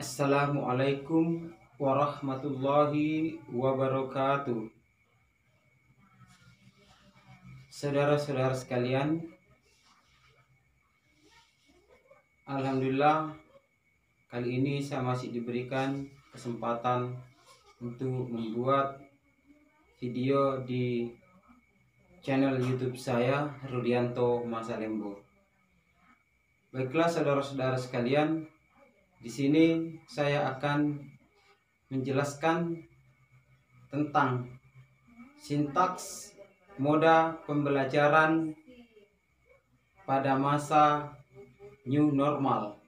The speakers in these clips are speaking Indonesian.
Assalamualaikum warahmatullahi wabarakatuh. Saudara-saudara sekalian, alhamdulillah kali ini saya masih diberikan kesempatan untuk membuat video di channel YouTube saya, Rudianto Masalembo. Baiklah saudara-saudara sekalian, di sini saya akan menjelaskan tentang sintaks moda pembelajaran pada masa new normal.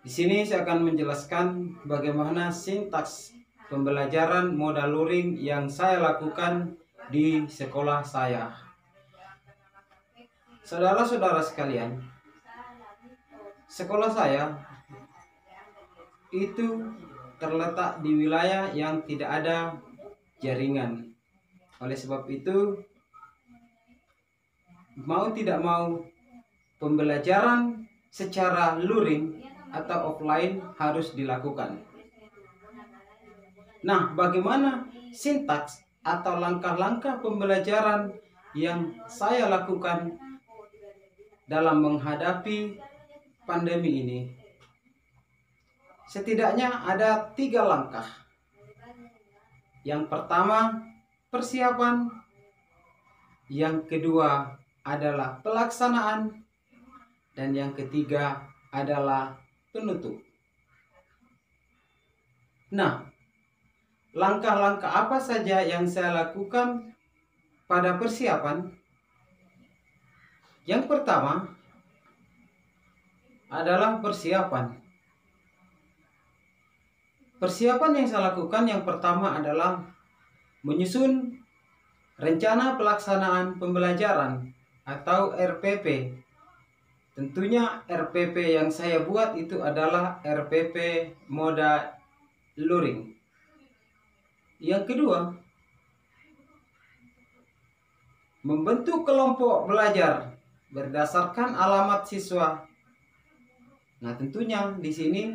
Di sini saya akan menjelaskan bagaimana sintaks pembelajaran moda luring yang saya lakukan di sekolah saya. Saudara-saudara sekalian, sekolah saya itu terletak di wilayah yang tidak ada jaringan. Oleh sebab itu, mau tidak mau, pembelajaran secara luring atau offline harus dilakukan. Nah, bagaimana sintaks atau langkah-langkah pembelajaran yang saya lakukan dalam menghadapi pandemi ini? Setidaknya ada 3 langkah. Yang pertama, persiapan. Yang kedua adalah pelaksanaan. Dan yang ketiga adalah penutup. Nah, langkah-langkah apa saja yang saya lakukan pada persiapan? Yang pertama adalah persiapan. Persiapan yang saya lakukan yang pertama adalah menyusun rencana pelaksanaan pembelajaran atau RPP. Tentunya RPP yang saya buat itu adalah RPP moda luring. Yang kedua, membentuk kelompok belajar berdasarkan alamat siswa. Nah, tentunya di sini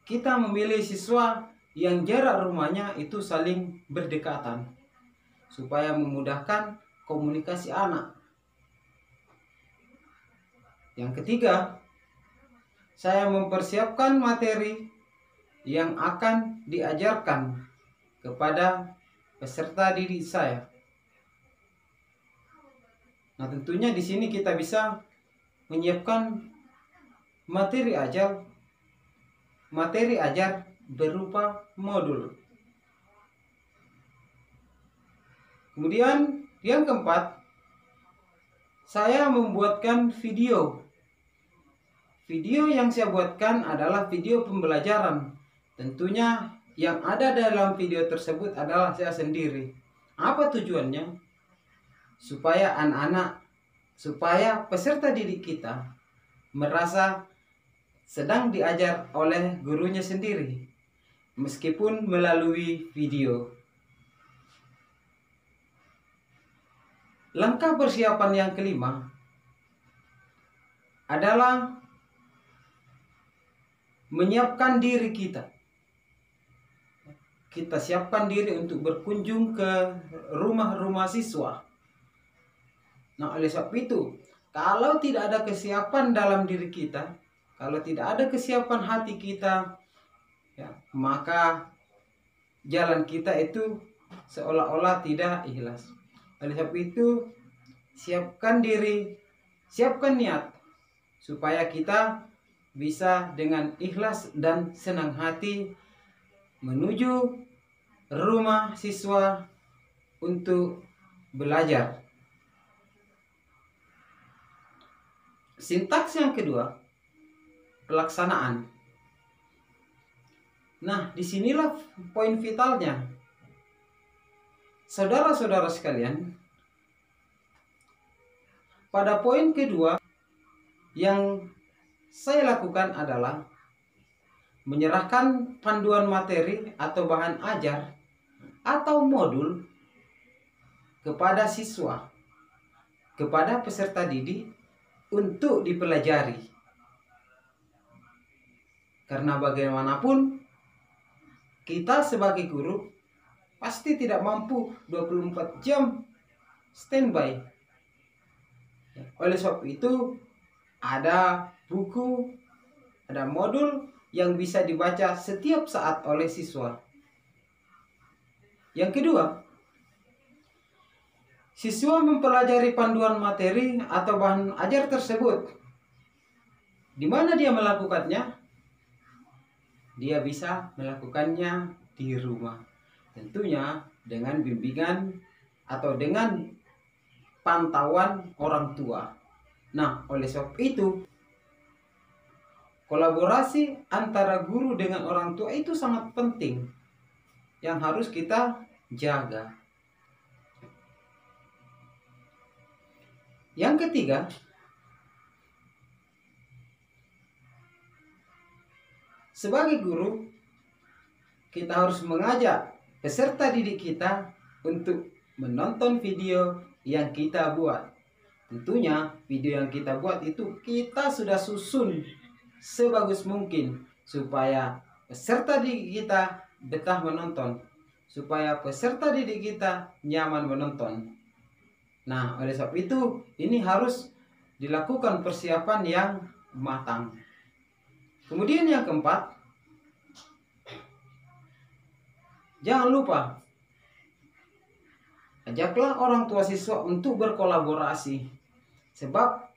kita memilih siswa yang jarak rumahnya itu saling berdekatan supaya memudahkan komunikasi anak. Yang ketiga, saya mempersiapkan materi yang akan diajarkan kepada peserta didik saya. Nah, tentunya di sini kita bisa menyiapkan materi ajar berupa modul. Kemudian yang keempat, saya membuatkan video. Video yang saya buatkan adalah video pembelajaran. Tentunya yang ada dalam video tersebut adalah saya sendiri. Apa tujuannya? Supaya supaya peserta didik kita merasa sedang diajar oleh gurunya sendiri, meskipun melalui video. Langkah persiapan yang kelima adalah menyiapkan diri kita. Kita siapkan diri untuk berkunjung ke rumah-rumah siswa. Nah, oleh sebab itu, kalau tidak ada kesiapan dalam diri kita, kalau tidak ada kesiapan hati kita, ya, maka jalan kita itu seolah-olah tidak ikhlas. Oleh sebab itu, siapkan diri, siapkan niat, supaya kita bisa dengan ikhlas dan senang hati menuju rumah siswa untuk belajar. Sintaks yang kedua, pelaksanaan. Nah, disinilah poin vitalnya. Saudara-saudara sekalian, pada poin kedua yang saya lakukan adalah menyerahkan panduan materi atau bahan ajar atau modul kepada siswa, kepada peserta didik untuk dipelajari. Karena bagaimanapun kita sebagai guru pasti tidak mampu 24 jam standby. Oleh sebab itu ada buku, ada modul yang bisa dibaca setiap saat oleh siswa. Yang kedua, siswa mempelajari panduan materi atau bahan ajar tersebut. Di mana dia melakukannya? Dia bisa melakukannya di rumah. Tentunya dengan bimbingan atau dengan pantauan orang tua. Nah, oleh sebab itu, kolaborasi antara guru dengan orang tua itu sangat penting yang harus kita jaga. Yang ketiga, sebagai guru, kita harus mengajak peserta didik kita untuk menonton video yang kita buat. Tentunya video yang kita buat itu kita sudah susun sebagus mungkin supaya peserta didik kita betah menonton, supaya peserta didik kita nyaman menonton. Nah, oleh sebab itu ini harus dilakukan persiapan yang matang. Kemudian yang keempat, jangan lupa ajaklah orang tua siswa untuk berkolaborasi. Sebab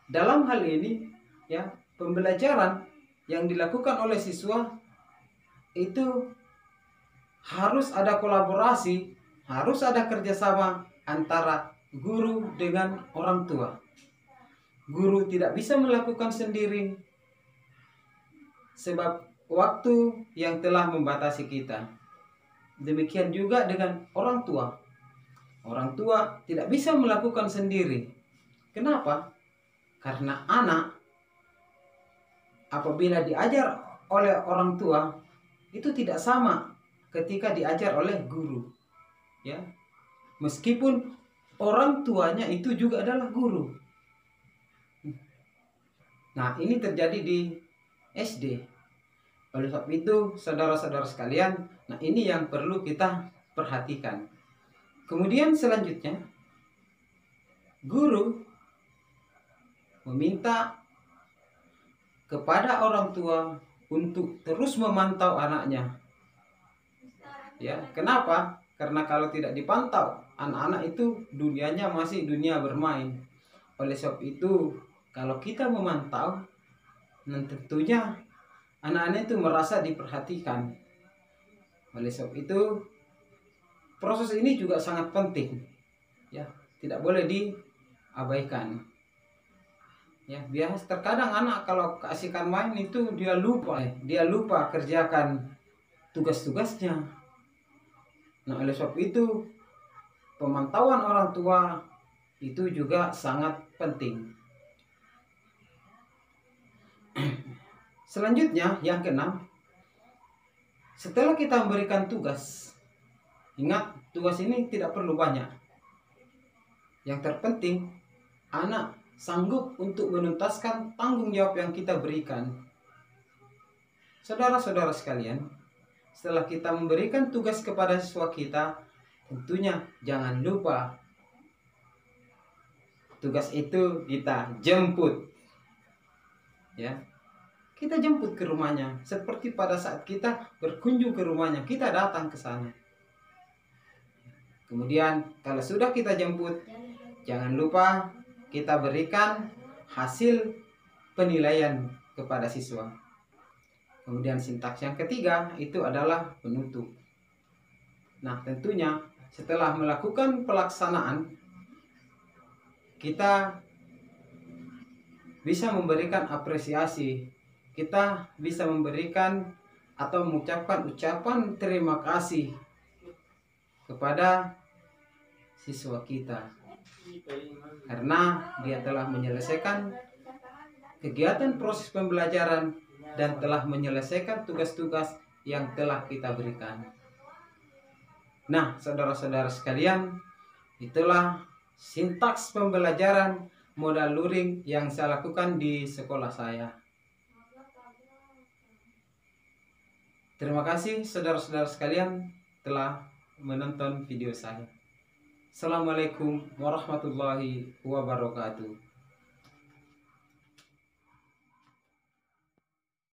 dalam hal ini ya, pembelajaran yang dilakukan oleh siswa itu harus ada kolaborasi, harus ada kerjasama antara guru dengan orang tua. Guru tidak bisa melakukan sendiri sebab waktu yang telah membatasi kita. Demikian juga dengan orang tua. Orang tua tidak bisa melakukan sendiri. Kenapa? Karena anak apabila diajar oleh orang tua itu tidak sama ketika diajar oleh guru. Ya. Meskipun orang tuanya itu juga adalah guru. Nah, ini terjadi di SD. Oleh sebab itu, saudara-saudara sekalian, nah ini yang perlu kita perhatikan. Kemudian selanjutnya, guru meminta kepada orang tua untuk terus memantau anaknya. Ya, kenapa? Karena kalau tidak dipantau, anak-anak itu dunianya masih dunia bermain. Oleh sebab itu, kalau kita memantau, tentunya anak-anak itu merasa diperhatikan. Oleh sebab itu, proses ini juga sangat penting. Ya, tidak boleh diabaikan. Ya, biasa terkadang anak kalau keasikan main itu dia lupa kerjakan tugas-tugasnya. Nah, oleh sebab itu pemantauan orang tua itu juga sangat penting. Selanjutnya yang keenam, setelah kita memberikan tugas, ingat tugas ini tidak perlu banyak. Yang terpenting anak sanggup untuk menuntaskan tanggung jawab yang kita berikan. Saudara-saudara sekalian, setelah kita memberikan tugas kepada siswa kita, tentunya jangan lupa tugas itu kita jemput. Ya. Kita jemput ke rumahnya, seperti pada saat kita berkunjung ke rumahnya, kita datang ke sana. Kemudian kalau sudah kita jemput, jangan lupa kita berikan hasil penilaian kepada siswa. Kemudian sintaks yang ketiga itu adalah penutup. Nah, tentunya setelah melakukan pelaksanaan, kita bisa memberikan apresiasi. Kita bisa memberikan atau mengucapkan ucapan terima kasih kepada siswa kita. Karena dia telah menyelesaikan kegiatan proses pembelajaran dan telah menyelesaikan tugas-tugas yang telah kita berikan. Nah, saudara-saudara sekalian, itulah sintaks pembelajaran modal luring yang saya lakukan di sekolah saya. Terima kasih saudara-saudara sekalian telah menonton video saya. Assalamualaikum warahmatullahi wabarakatuh.